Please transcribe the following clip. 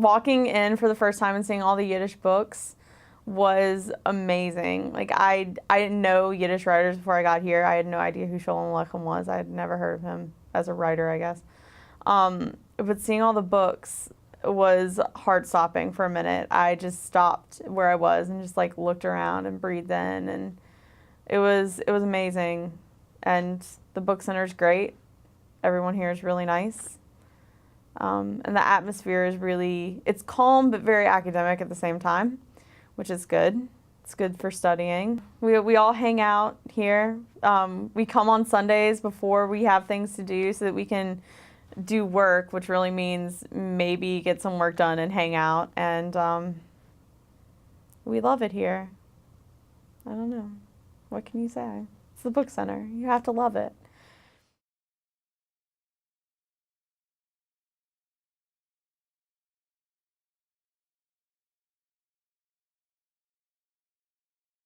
walking in for the first time and seeing all the Yiddish books was amazing. Like I didn't know Yiddish writers before I got here. I had no idea who Sholem Aleichem was. I had never heard of him as a writer, I guess. But seeing all the books was heart-stopping for a minute. I just stopped where I was and just like looked around and breathed in, and it was amazing. And the book center's great. Everyone here is really nice. And the atmosphere is really, it's calm but very academic at the same time, which is good. It's good for studying. We all hang out here. We come on Sundays before we have things to do so that we can do work, which really means maybe get some work done and hang out. And we love it here. I don't know. What can you say? It's the book center. You have to love it.